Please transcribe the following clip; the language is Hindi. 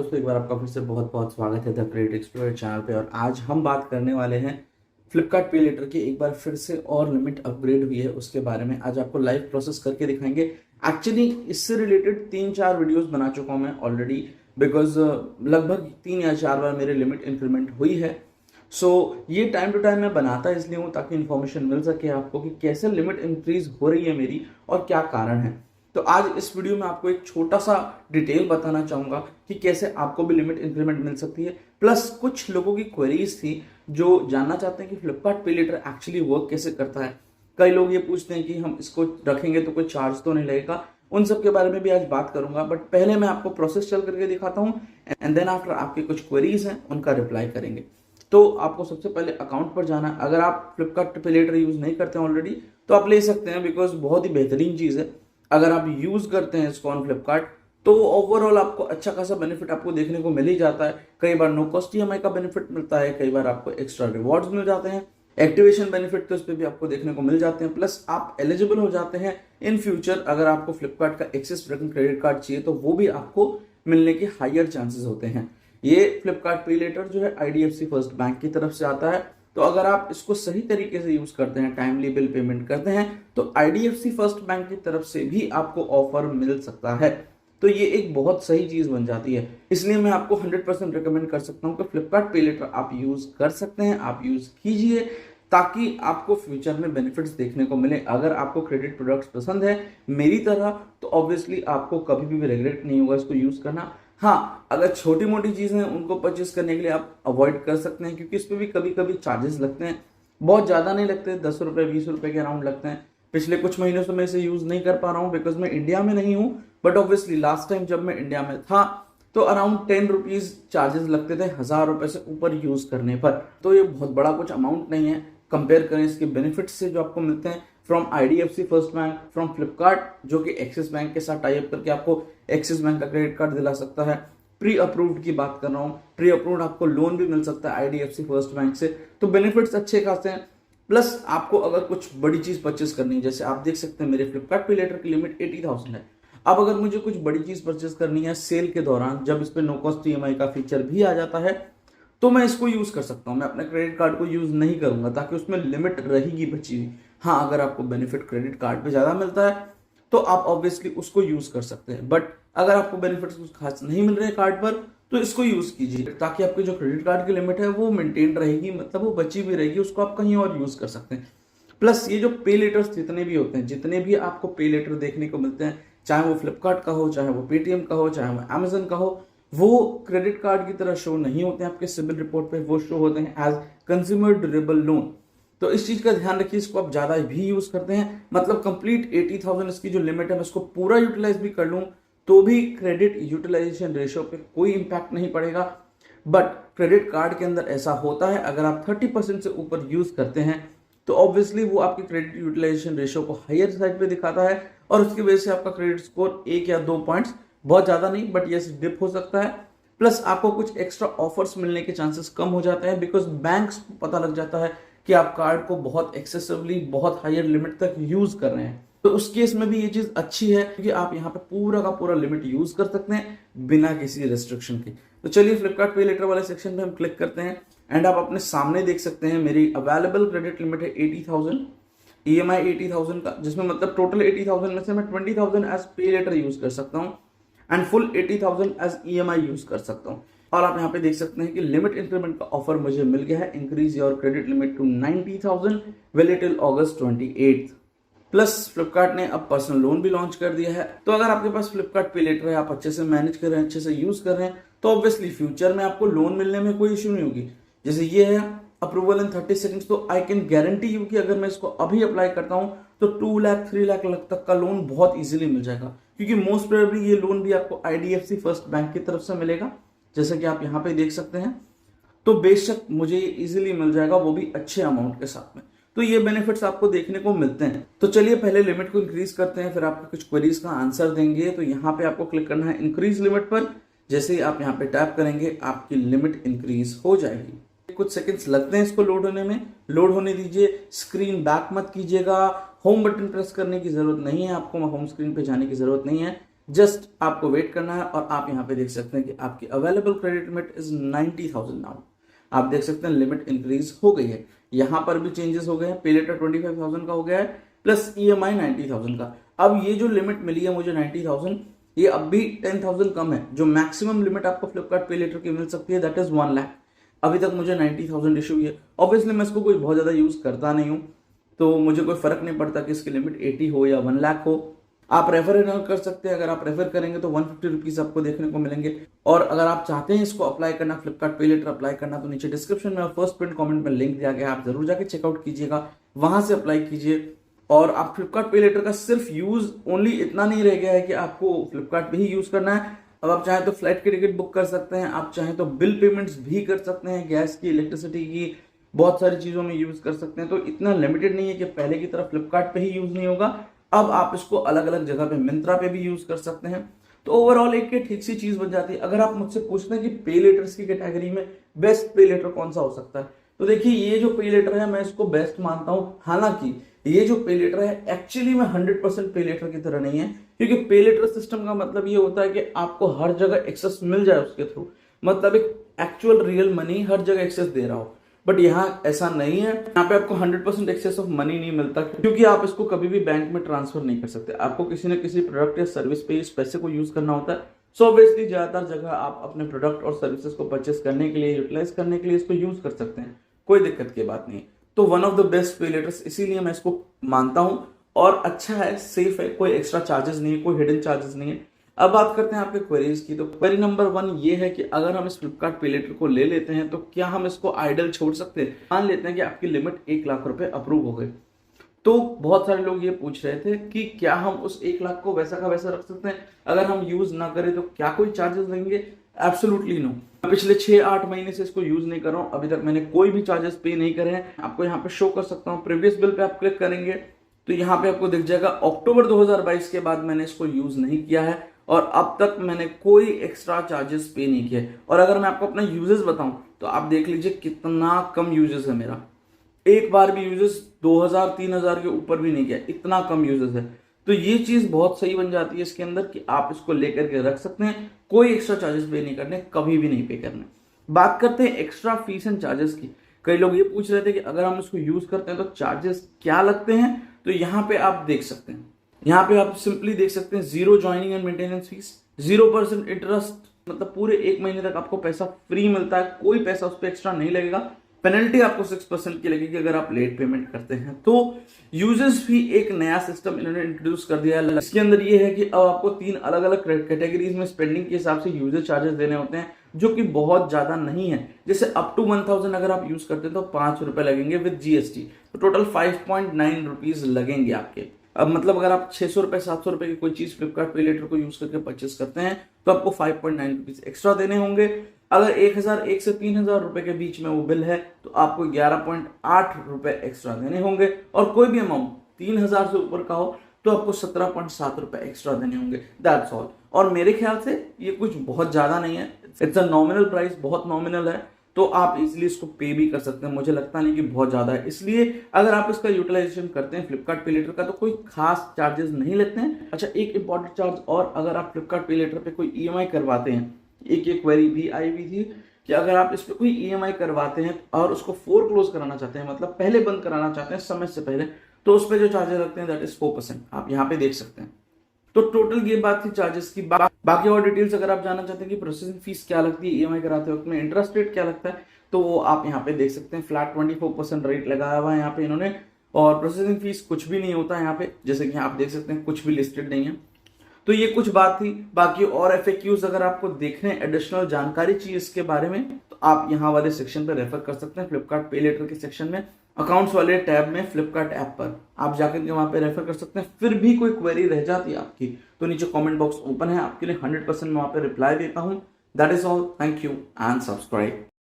दोस्तों एक बार आपका फिर से बहुत बहुत स्वागत है द क्रेडिट एक्सप्लोरर चैनल पे। और आज हम बात करने वाले हैं फ्लिपकार्ट पे लेटर की एक बार फिर से और लिमिट अपग्रेड हुई है उसके बारे में। आज आपको लाइव प्रोसेस करके दिखाएंगे। एक्चुअली इससे रिलेटेड 3-4 वीडियोस बना चुका हूं मैं ऑलरेडी, बिकॉज लगभग 3 या 4 बार मेरे लिमिट इंक्रीमेंट हुई है। सो ये टाइम टू टाइम मैं बनाता इसलिए हूँ ताकि इन्फॉर्मेशन मिल सके आपको कि कैसे लिमिट इंक्रीज हो रही है मेरी और क्या कारण है। तो आज इस वीडियो में आपको एक छोटा सा डिटेल बताना चाहूंगा कि कैसे आपको भी लिमिट इंक्रीमेंट मिल सकती है। प्लस कुछ लोगों की क्वेरीज थी जो जानना चाहते हैं कि फ्लिपकार्ट पे लेटर एक्चुअली वर्क कैसे करता है। कई लोग ये पूछते हैं कि हम इसको रखेंगे तो कोई चार्ज तो नहीं लगेगा। उन सब के बारे में भी आज बात करूंगा, बट पहले मैं आपको प्रोसेस चल करके दिखाता हूँ एंड देन आफ्टर आपके कुछ क्वेरीज हैं उनका रिप्लाई करेंगे। तो आपको सबसे पहले अकाउंट पर जाना है। अगर आप फ्लिपकार्ट पे लेटर यूज नहीं करते हैं ऑलरेडी तो आप ले सकते हैं, बिकॉज बहुत ही बेहतरीन चीज है। अगर आप यूज करते हैं इसको ऑन फ्लिपकार्ट तो ओवरऑल आपको अच्छा खासा बेनिफिट आपको देखने को मिल ही जाता है। कई बार नो कॉस्ट ईएमआई का बेनिफिट मिलता है, कई बार आपको एक्स्ट्रा रिवॉर्ड्स मिल जाते हैं, एक्टिवेशन बेनिफिट तो इस पे भी आपको देखने को मिल जाते हैं। प्लस आप एलिजिबल हो जाते हैं इन फ्यूचर, अगर आपको फ्लिपकार्ट का एक्सिस क्रेडिट कार्ड चाहिए तो वो भी आपको मिलने के हायर चांसेस होते हैं। ये फ्लिपकार्ट पे लेटर जो है आईडीएफसी फर्स्ट बैंक की तरफ से आता है। तो अगर आप इसको सही तरीके से यूज करते हैं, टाइमली बिल पेमेंट करते हैं, तो आईडीएफसी फर्स्ट बैंक की तरफ से भी आपको ऑफर मिल सकता है। तो ये एक बहुत सही चीज बन जाती है। इसलिए मैं आपको 100% रिकमेंड कर सकता हूं कि फ्लिपकार्ट पे लेटर आप यूज कर सकते हैं, आप यूज कीजिए ताकि आपको फ्यूचर में बेनिफिट्स देखने को मिले। अगर आपको क्रेडिट प्रोडक्ट्स पसंद है मेरी तरह तो ऑब्वियसली आपको कभी भी रिग्रेट नहीं होगा इसको यूज करना। हाँ, अगर छोटी मोटी चीजें हैं उनको परचेस करने के लिए आप अवॉइड कर सकते हैं, क्योंकि इस पे भी कभी कभी चार्जेस लगते हैं। बहुत ज्यादा नहीं लगते, 10 रुपए 20 रुपए के अराउंड लगते हैं। पिछले कुछ महीनों से मैं इसे यूज नहीं कर पा रहा हूँ बिकॉज मैं इंडिया में नहीं हूँ, बट ऑब्वियसली लास्ट टाइम जब मैं इंडिया में था तो अराउंड 10 रुपीज चार्जेस लगते थे 1000 रुपए से ऊपर यूज करने पर। तो ये बहुत बड़ा कुछ अमाउंट नहीं है कंपेयर करें इसके बेनिफिट्स से जो आपको मिलते हैं from IDFC first bank, from Flipkart जो कि एक्सिस बैंक के साथ टाई अप करके आपको एक्सिस बैंक का क्रेडिट कार्ड दिला सकता है। प्री अप्रूव्ड की बात कर रहा हूँ, प्री अप्रूव्ड आपको लोन भी मिल सकता है आईडीएफसी फर्स्ट बैंक से। तो बेनिफिट्स अच्छे खासे हैं। प्लस आपको अगर कुछ बड़ी चीज परचेस करनी है, जैसे आप देख सकते हैं मेरे फ्लिपकार्ट पे लेटर की लिमिट 80,000 है। अब अगर मुझे कुछ बड़ी चीज परचेस करनी है सेल के दौरान, जब इस पे नो कॉस्ट ईएमआई का फीचर भी आ जाता है, तो मैं इसको यूज कर सकता हूं। मैं अपने क्रेडिट कार्ड को यूज नहीं करूंगा ताकि उसमें लिमिट रहेगी बची हुई। हाँ, अगर आपको बेनिफिट क्रेडिट कार्ड पे ज्यादा मिलता है तो आप ऑब्वियसली उसको यूज कर सकते हैं, बट अगर आपको बेनिफिट्स कुछ खास नहीं मिल रहे कार्ड पर तो इसको यूज कीजिए ताकि आपकी जो क्रेडिट कार्ड की लिमिट है वो मेंटेन रहेगी, मतलब वो बची भी रहेगी, उसको आप कहीं और यूज कर सकते हैं। प्लस ये जो पे लेटर्स जितने भी होते हैं, जितने भी आपको पे लेटर देखने को मिलते हैं, चाहे वो फ्लिपकार्ट का हो, चाहे वो पेटीएम का हो, चाहे वो अमेजन का हो, वो क्रेडिट कार्ड की तरह शो नहीं होते हैं आपके सिबिल रिपोर्ट पे, वो शो होते हैं एज कंज्यूमर ड्यूरेबल लोन। तो इस चीज का ध्यान रखिए, इसको आप ज्यादा भी यूज करते हैं, मतलब कंप्लीट 80,000 इसकी जो लिमिट है मैं इसको पूरा यूटिलाइज भी कर लूं तो भी क्रेडिट यूटिलाइजेशन रेशियो पे कोई इंपैक्ट नहीं पड़ेगा। बट क्रेडिट कार्ड के अंदर ऐसा होता है, अगर आप 30% से ऊपर यूज करते हैं तो ऑब्वियसली वो आपकी क्रेडिट यूटिलाइजेशन रेशियो को हायर साइड पे दिखाता है और उसकी वजह से आपका क्रेडिट स्कोर 1 या 2 पॉइंट्स, बहुत ज्यादा नहीं बट यस डिप हो सकता है। प्लस आपको कुछ एक्स्ट्रा ऑफर्स मिलने के चांसेस कम हो जाते हैं, बिकॉज बैंक्स को पता लग जाता है कि आप कार्ड को बहुत एक्सेसिवली, बहुत हायर लिमिट तक यूज कर रहे हैं। तो उस केस में भी ये चीज अच्छी है क्योंकि आप यहाँ पे पूरा का पूरा लिमिट यूज कर सकते हैं बिना किसी रेस्ट्रिक्शन के। तो चलिए फ्लिपकार्ट पे लेटर वाले सेक्शन पे हम क्लिक करते हैं एंड आप अपने सामने देख सकते हैं मेरी अवेलेबल क्रेडिट लिमिट है 80,000, ईएमआई 80,000 का, जिसमें मतलब टोटल 80,000 में से मैं 20,000 एज पे लेटर यूज कर सकता हूँ and full 80,000 as EMI use कर सकता हूँ। और आप यहाँ पे देख सकते हैं कि लिमिट इंक्रीमेंट का ऑफर मुझे मिल गया है, increase your credit limit to 90,000 valid till August 28। Plus Flipkart ने अब पर्सनल लोन भी लॉन्च कर दिया है। तो अगर आपके पास फ्लिपकार्ट पे लेटर है, आप अच्छे से मैनेज कर रहे हैं, अच्छे से यूज कर रहे हैं, तो ऑब्वियसली फ्यूचर में आपको लोन मिलने में कोई इश्यू नहीं होगी। जैसे ये है अप्रूवल इन 30 सेकंड्स, तो आई कैन गारंटी यू कि अगर मैं इसको अभी अप्लाई करता हूं तो 2 लाख 3 लाख तक का लोन बहुत इजीली मिल जाएगा, क्योंकि मोस्ट प्रोबेबली ये लोन भी आपको आईडीएफसी फर्स्ट बैंक की तरफ से मिलेगा, जैसे कि आप यहाँ पे देख सकते हैं। तो बेशक मुझे ये इजीली मिल जाएगा, वो भी अच्छे अमाउंट के साथ में। तो ये बेनिफिट्स आपको देखने को मिलते हैं। तो चलिए पहले लिमिट को इंक्रीज करते हैं, फिर आपके कुछ क्वेरीज का आंसर देंगे। तो यहाँ पे आपको क्लिक करना है इंक्रीज लिमिट पर। जैसे ही आप यहाँ पे टैप करेंगे आपकी लिमिट इंक्रीज हो जाएगी। कुछ सेकंड्स लगते हैं इसको लोड होने में, लोड होने दीजिए। स्क्रीन बैक मत कीजिएगा, होम बटन प्रेस करने की जरूरत नहीं है आपको, होम स्क्रीन पे जाने की जरूरत नहीं है। जस्ट आपको वेट करना है और आप यहाँ पे देख सकते हैं कि आपकी available credit limit is 90,000 now. आप देख सकते हैं लिमिट इंक्रीज हो गई है। यहाँ पर भी चेंजेस हो गए हैं, पे लेटर 25,000 का हो गया है प्लस EMI 90,000 का। अब ये जो लिमिट मिली है मुझे 90,000, ये अब भी 10,000 कम है। जो मैक्सिमम लिमिट आपको फ्लिपकार्ट पे लेटर की मिल सकती है दैट इज 1 लाख। अभी तक मुझे 90,000 इशू हुई है। ऑब्वियसली मैं इसको कोई बहुत ज्यादा यूज करता नहीं हूँ, तो मुझे कोई फर्क नहीं पड़ता कि इसकी लिमिट 80 हो या 1 लाख हो। आप रेफर कर सकते हैं, अगर आप रेफर करेंगे तो 150 रुपीज आपको देखने को मिलेंगे। और अगर आप चाहते हैं इसको अप्लाई करना, फ्लिपकार्ट पे लेटर अप्लाई करना, तो नीचे डिस्क्रिप्शन में और फर्स्ट पिन कमेंट में लिंक दिया गया है, आप जरूर जाके चेकआउट कीजिएगा, वहां से अप्लाई कीजिए। और आप फ्लिपकार्ट पे लेटर का सिर्फ यूज ओनली इतना नहीं रह गया है कि आपको फ्लिपकार्ट पे ही यूज करना है। अब आप चाहें तो फ्लाइट की टिकट बुक कर सकते हैं, आप चाहें तो बिल पेमेंट्स भी कर सकते हैं, गैस की, इलेक्ट्रिसिटी की, बहुत सारी चीजों में यूज कर सकते हैं। तो इतना लिमिटेड नहीं है कि पहले की तरह फ्लिपकार्ट पे ही यूज नहीं होगा। अब आप इसको अलग अलग जगह पे, मिंत्रा पे भी यूज कर सकते हैं। तो ओवरऑल एक ठीक सी चीज बन जाती है। अगर आप मुझसे पूछते हैं कि पे लेटर्स की कैटेगरी में बेस्ट पे लेटर कौन सा हो सकता है, तो देखिए ये जो पे लेटर है मैं इसको बेस्ट मानता हूं। हालांकि ये जो पे लेटर है एक्चुअली में 100% पे लेटर की तरह नहीं है, क्योंकि पे लेटर सिस्टम का मतलब ये होता है कि आपको हर जगह एक्सेस मिल जाए उसके थ्रू, मतलब एक एक्चुअल रियल मनी हर जगह एक्सेस दे रहा हो। बट यहाँ ऐसा नहीं है, यहाँ पे आपको 100% एक्सेस ऑफ मनी नहीं मिलता, क्योंकि आप इसको कभी भी बैंक में ट्रांसफर नहीं कर सकते। आपको किसी न किसी प्रोडक्ट या सर्विस पे इस पैसे को यूज करना होता है। सो ऑब्वियसली ज्यादातर जगह आप अपने प्रोडक्ट और सर्विसेज को परचेस करने के लिए, यूटिलाइज करने के लिए इसको यूज कर सकते हैं, कोई दिक्कत की बात नहीं। तो वन ऑफ द बेस्ट पे लेटर्स इसीलिए मैं इसको मानता हूं। और अच्छा है, सेफ है, कोई एक्स्ट्रा चार्जेस नहीं है, कोई हिडन चार्जेस नहीं है। अब बात करते हैं आपके क्वेरीज की। तो क्वेरी नंबर 1 ये है कि अगर हम इस फ्लिपकार्ट पे लेटर को ले लेते हैं तो क्या हम इसको आइडल छोड़ सकते हैं। मान लेते हैं कि आपकी लिमिट 1 लाख रुपए अप्रूव हो गई, तो बहुत सारे लोग ये पूछ रहे थे कि क्या हम उस 1 लाख को वैसा का वैसा रख सकते हैं, अगर हम यूज ना करें तो क्या कोई चार्जेस लेंगे। Absolutely no. मैं पिछले 6-8 महीने से इसको यूज नहीं कर रहा हूं, अभी तक मैंने कोई भी चार्जेस पे नहीं करे हैं। आपको यहाँ पे शो कर सकता हूँ, प्रीवियस बिल पे आप क्लिक करेंगे तो यहाँ पे आपको दिख जाएगा अक्टूबर 2022 के बाद मैंने इसको यूज नहीं किया है और अब तक मैंने कोई एक्स्ट्रा चार्जेस पे नहीं किए। और अगर मैं आपको अपना यूजेस बताऊं तो आप देख लीजिए कितना कम यूजेस है मेरा। एक बार भी यूजेस 2000-3000 के ऊपर भी नहीं किया, इतना कम यूजेस है। तो ये चीज बहुत सही बन जाती है इसके अंदर कि आप इसको लेकर के रख सकते हैं, कोई एक्स्ट्रा चार्जेस पे नहीं करने, कभी भी नहीं पे करने। बात करते हैं एक्स्ट्रा फीस एंड चार्जेस की। कई लोग ये पूछ रहे थे कि अगर हम इसको यूज करते हैं तो चार्जेस क्या लगते हैं। तो यहाँ पे आप देख सकते हैं, यहाँ पे आप सिंपली देख सकते हैं 0 joining and maintenance fees, 0% interest, मतलब पूरे 1 महीने तक आपको पैसा फ्री मिलता है, कोई पैसा उस पर एक्स्ट्रा नहीं लगेगा। पेनल्टी आपको 6% की लगेगी अगर आप लेट पेमेंट करते हैं। तो यूजर्स भी एक नया सिस्टम इन्होंने इंट्रोड्यूस कर दिया है। इसके अंदर ये है कि अब आपको 3 अलग अलग कैटेगरीज में स्पेंडिंग के हिसाब से यूजर चार्जेस देने होते हैं, जो कि बहुत ज्यादा नहीं है। जैसे अप टू 1000 अगर आप यूज करते हैं तो 5 रुपए लगेंगे विद GST, तो टोटल 5.9 रुपीज लगेंगे आपके। अब मतलब अगर आप 600 रुपए 700 रुपए की कोई चीज फ्लिपकार्ट पे लेटर को यूज करके परचेस करते हैं तो आपको 5.9 रुपीज एक्स्ट्रा देने होंगे। अगर 1001 से 3000 रुपए के बीच में वो बिल है तो आपको 11.8 रुपए एक्स्ट्रा देने होंगे। और कोई भी अमाउंट 3000 से ऊपर का हो तो आपको 17.7 रुपए एक्स्ट्रा देने होंगे। That's all. और मेरे ख्याल से ये कुछ बहुत ज्यादा नहीं है, इट्स अ नॉमिनल प्राइस, बहुत नॉमिनल है, तो आप इजिली इसको पे भी कर सकते हैं। मुझे लगता नहीं कि बहुत ज्यादा है, इसलिए अगर आप इसका यूटिलाइजेशन करते हैं फ्लिपकार्ट पे लेटर का तो कोई खास चार्जेस नहीं लगते हैं। अच्छा, एक इंपॉर्टेंट चार्ज और, अगर आप फ्लिपकार्ट पे लेटर पे कोई EMI करवाते हैं, एक क्वेरी भी आई हुई थी कि अगर आप इस पे कोई EMI करवाते हैं और उसको फोरक्लोज कराना चाहते हैं, मतलब पहले बंद कराना चाहते हैं समय से पहले, तो उस पे जो चार्जेस लगते हैं दैट इज 4%। आप यहाँ पे देख सकते हैं। तो टोटल ये बात थी चार्जेस की। बाकी और डिटेल्स अगर आप जानना चाहते हैं कि प्रोसेसिंग फीस क्या लगती है EMI कराते वक्त में, इंटरेस्ट रेट क्या लगता है, तो वो आप यहाँ पे देख सकते हैं। फ्लैट 24% रेट लगाया हुआ है यहाँ पे इन्होंने, और प्रोसेसिंग फीस कुछ भी नहीं होता है यहाँ पे, जैसे कि आप देख सकते हैं कुछ भी लिस्टेड नहीं है। तो ये कुछ बात थी। बाकी और FAQs अगर आपको देखने, एडिशनल जानकारी चाहिए इसके बारे में, तो आप यहाँ वाले सेक्शन पे रेफर कर सकते हैं, फ्लिपकार्ट पे लेटर के सेक्शन में, अकाउंट्स वाले टैब में, फ्लिपकार्ट ऐप पर आप जाकर के वहां पे रेफर कर सकते हैं। फिर भी कोई क्वेरी रह जाती है आपकी तो नीचे कमेंट बॉक्स ओपन है, आपके लिए 100% मैं वहां पे रिप्लाई देता हूं। That is all, thank you and subscribe.